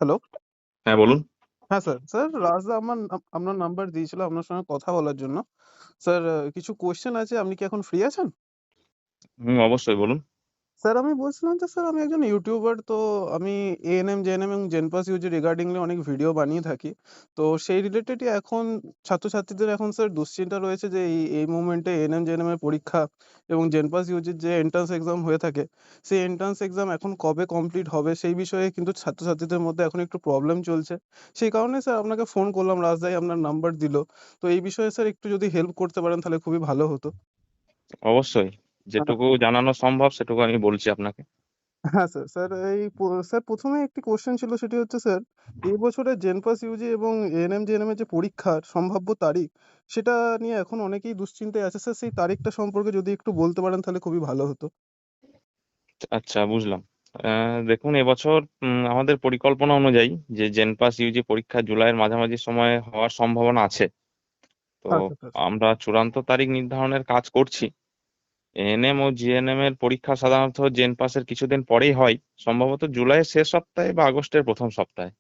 Hello. হ্যাঁ, বলুন। হ্যাঁ, স্যার। স্যার রাজদা আপনার নাম্বার দিয়েছিল আপনার সঙ্গে কথা বলার জন্য। স্যার কিছু কোয়েশ্চেন আছে। আপনি কি এখন ফ্রি আছেন? অবশ্যই বলুন। স্যার আমি বলছিলাম যে স্যার আমি একজন ইউটিউবার। তো আমি এএনএম, জেএনএম এবং জেনপাস ইউজি রিগার্ডিংলি অনেক ভিডিও বানিয়ে থাকি। তো সেই রিলেটেডই এখন ছাত্রছাত্রীদের এখন স্যার দুশ্চিন্তা রয়েছে যে এই মুভমেন্টে এএনএম, জেএনএম এর পরীক্ষা এবং জেনপাস ইউজির যে এন্ট্রান্স এক্সাম হয়ে থাকে, সেই এন্ট্রান্স এক্সাম এখন কবে কমপ্লিট হবে সেই বিষয়ে কিন্তু ছাত্রছাত্রীদের মধ্যে এখন একটু প্রবলেম চলছে। সেই কারণে স্যার আপনাকে ফোন করলাম, রাজদাই আপনার নাম্বার দিল। তো এই বিষয়ে স্যার একটু যদি হেল্প করতে পারেন তাহলে খুবই ভালো হতো। অবশ্যই। যেটুকু জানানো সম্ভব সেটুকু আমি বলছি আপনাকে। হ্যাঁ, স্যার। স্যার স্যার ১ম এ একটি কোয়েশ্চেন ছিল, সেটি হচ্ছে স্যার এই বছরের জেনপাস ইউজি এবং এএনএম, জেএনএম এর যে পরীক্ষার সম্ভাব্য তারিখ, সেটা নিয়ে এখন অনেকেই দুশ্চিন্তায় আছে। স্যার সেই তারিখটা সম্পর্কে যদি একটু বলতে পারেন তাহলে খুবই ভালো হতো। আচ্ছা, বুঝলাম। দেখুন, এবছর আমাদের পরিকল্পনা অনুযায়ী যে জেনপাস ইউজি পরীক্ষা জুলাইয়ের মাঝামাঝি সময়ে হওয়ার সম্ভাবনা আছে। তো আচ্ছা, স্যার। আমরা চূড়ান্ত তারিখ নির্ধারণের কাজ করছি। এএনএম ও জিএনএম এর পরীক্ষা সাধারণত জেনপাসের কিছুদিন পরেই হয়, সম্ভবত জুলাইয়ের শেষ সপ্তাহে বা আগস্টের প্রথম সপ্তাহে।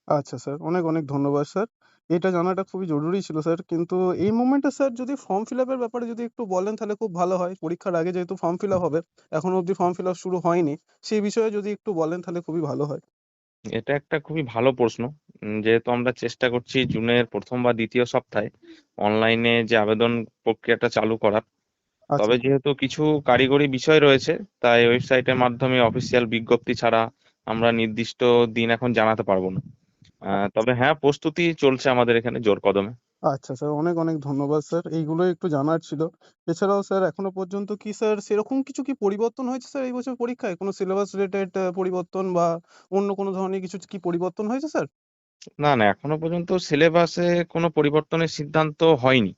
আচ্ছা স্যার। অনেক, অনেক ধন্যবাদ স্যার। এটা জানাটা খুবই জরুরি ছিল স্যার। কিন্তু এই মোমেন্টে স্যার যদি ফর্ম ফিল আপ এর ব্যাপারে যদি একটু বলেন তাহলে খুব ভালো হয়। পরীক্ষার আগে যেহেতু ফর্ম ফিল আপ হবে, এখনো অব্দি ফর্ম ফিল আপ শুরু হয়নি। সেই বিষয়ে যদি একটু বলেন তাহলে খুবই ভালো হয়। এটা একটা খুবই ভালো প্রশ্ন। যেহেতু আমরা চেষ্টা করছি জুনের প্রথম বা দ্বিতীয় সপ্তাহে অনলাইনে যে আবেদন প্রক্রিয়াটা চালু করার। আচ্ছা তবে স্যার। যেহেতু কিছু কারিগরি বিষয় রয়েছে, তাই ওয়েবসাইটের মাধ্যমে অফিসিয়াল বিজ্ঞপ্তি ছাড়া আমরা নির্দিষ্ট দিন এখন জানাতে পারবো না। তবে হ্যাঁ, প্রস্তুতি চলছে আমাদের এখানে জোর কদমে। আচ্ছা স্যার, অনেক, অনেক ধন্যবাদ স্যার। এইগুলোই একটু জানার ছিল। এছাড়াও স্যার এখনো পর্যন্ত কি স্যার সেরকম কিছু কি পরিবর্তন হয়েছে স্যার এই বছর পরীক্ষায়? কোনো সিলেবাস রিলেটেড পরিবর্তন বা অন্য কোনো ধরনের কিছু কি পরিবর্তন হয়েছে স্যার? না, না, এখনো পর্যন্ত সিলেবাসে কোনো পরিবর্তনের সিদ্ধান্ত হয়নি।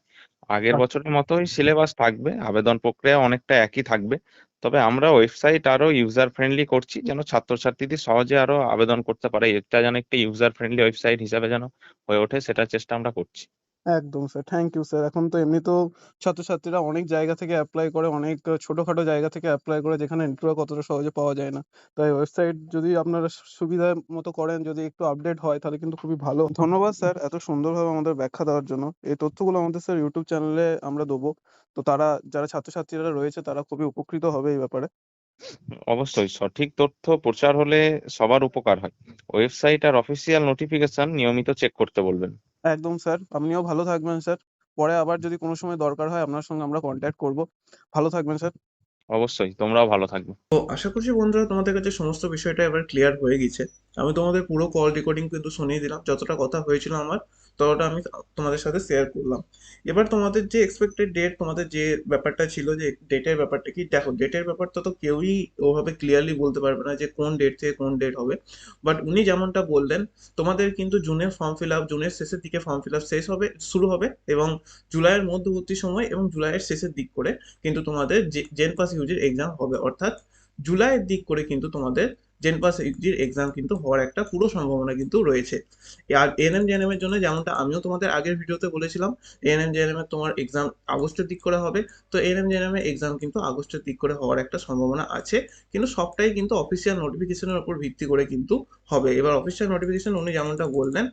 আগের আচ্ছা। বছরের মতোই সিলেবাস থাকবে, আবেদন প্রক্রিয়া অনেকটা একই থাকবে। তবে আমরা ওয়েবসাইট আরো ইউজার ফ্রেন্ডলি করছি, যেন ছাত্রছাত্রীদের সহজে আরো আবেদন করতে পারে। এটা যেন একটা ইউজার ফ্রেন্ডলি ওয়েবসাইট হিসাবে যেন হয়ে ওঠে, সেটার চেষ্টা আমরা করছি। একদম স্যার। Thank you sir. এখন তো এমনিতেও ছাত্রছাত্রীরা অনেক জায়গা থেকে এপ্লাই করে, অনেক ছোটখাটো জায়গা থেকে এপ্লাই করে যেখানে নেটওয়ার্ক অতটা সহজে পাওয়া যায় না। তাই ওয়েবসাইট যদি আপনারা সুবিধা মতো করেন, যদি একটু আপডেট হয় তাহলে কিন্তু খুবই ভালো। ধন্যবাদ স্যার এত সুন্দরভাবে আমাদের ব্যাখ্যা দেওয়ার জন্য। এই তথ্যগুলো আমাদের স্যার ইউটিউব চ্যানেলে আমরা দেবো। তো তারা, যারা ছাত্রছাত্রীরা রয়েছে তারা খুবই উপকৃত হবে এই ব্যাপারে। অবশ্যই সঠিক তথ্য প্রচার হলে সবার উপকার হয়। ওয়েবসাইট আর অফিসিয়াল নোটিফিকেশন নিয়মিত চেক করতে বলবেন। একদম স্যার। আপনিও ভালো থাকবেন স্যার। পরে আবার যদি কোনো সময় দরকার হয় আপনার সঙ্গে আমরা কনট্যাক্ট করব। ভালো থাকবেন স্যার। অবশ্যই, তোমরাও ভালো থাকবে। তো আশা করছি বন্ধুরা তোমাদের কাছে সমস্ত বিষয়টা এবার ক্লিয়ার হয়ে গেছে। আমি তোমাদের পুরো কল রেকর্ডিং কিন্তু শুনিয়ে দিলাম, যতটা কথা হয়েছিল আমার ততটা আমি তোমাদের সাথে শেয়ার করলাম। এবার তোমাদের যে এক্সপেক্টেড ডেট, তোমাদের যে ব্যাপারটা ছিল যে ডেটের ব্যাপারটা কি, দেখো ডেটের ব্যাপারটা তো কেউই ওভাবে ক্লিয়ারলি বলতে পারবে না যে কোন ডেট থেকে কোন ডেট হবে। বাট উনি যেমনটা বললেন, তোমাদের কিন্তু জুনের ফর্ম ফিল আপ, জুনের শেষের দিকে ফর্ম ফিল আপ শেষ হবে, শুরু হবে, এবং জুলাইয়ের মধ্যবর্তী সময় এবং জুলাইয়ের শেষের দিক করে কিন্তু তোমাদের জেন পাস ইউজির এক্সাম হবে। অর্থাৎ জুলাইয়ের দিক করে কিন্তু তোমাদের জেন পাস ইউজির এক্সাম কিন্তু হওয়ার একটা পুরো সম্ভাবনা কিন্তু রয়েছে। আর এএনএম জেএনএম এর জন্য যেমনটা আমিও তোমাদের আগের ভিডিওতে বলেছিলাম, এএনএম জেএনএম এর তোমার এক্সাম আগস্টের দিক করে হবে। তো এএনএম জেএনএম এর এক্সাম কিন্তু আগস্টের দিক করে হওয়ার একটা সম্ভাবনা আছে, কিন্তু সবটাই কিন্তু অফিসিয়াল নোটিফিকেশনের উপর ভিত্তি করে কিন্তু হবে। এবার অফিসিয়াল নোটিফিকেশন উনি যেমনটা বললেন,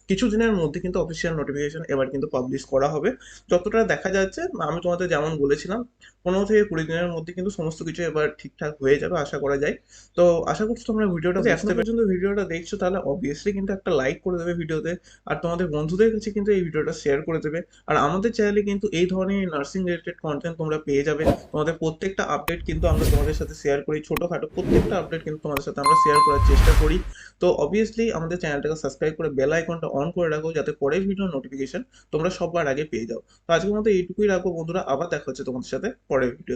কিছু দিনের মধ্যে কিন্তু অফিসিয়াল নোটিফিকেশন এবার কিন্তু পাবলিশ করা হবে। যতটা দেখা যাচ্ছে, আমি তোমাদের যেমন বলেছিলাম, 15 থেকে 20 দিনের মধ্যে কিন্তু সমস্ত কিছু এবার ঠিকঠাক হয়ে যাবে আশা করা যায়। তো আশা করছি তোমরা ভিডিওটা যদি বুঝতে এখনো পর্যন্ত ভিডিওটা দেখছো তাহলে অবভিয়াসলি কিন্তু একটা লাইক করে দেবে ভিডিওতে, আর তোমাদের বন্ধুদের কাছে কিন্তু এই ভিডিওটা শেয়ার করে দেবে। আর আমাদের চ্যানেলে কিন্তু এই ধরনের নার্সিং রিলেটেড কন্টেন্ট তোমরা পেয়ে যাবে। তোমাদের প্রত্যেকটা আপডেট কিন্তু আমরা তোমাদের সাথে শেয়ার করি, ছোটোখাটো প্রত্যেকটা আপডেট কিন্তু তোমাদের সাথে আমরা শেয়ার করার চেষ্টা করি। তো অবভিয়াসলি আমাদের চ্যানেলটাকে সাবস্ক্রাইব করে বেল আইকনটা অন করে রাখো, যাতে পরের ভিডিওর নোটিফিকেশন তোমরা সবার আগে পেয়ে যাও। তো আজকের মতো এইটুকুই রাখবো বন্ধুরা, আবার দেখা হচ্ছে তোমাদের সাথে পরের ভিডিও।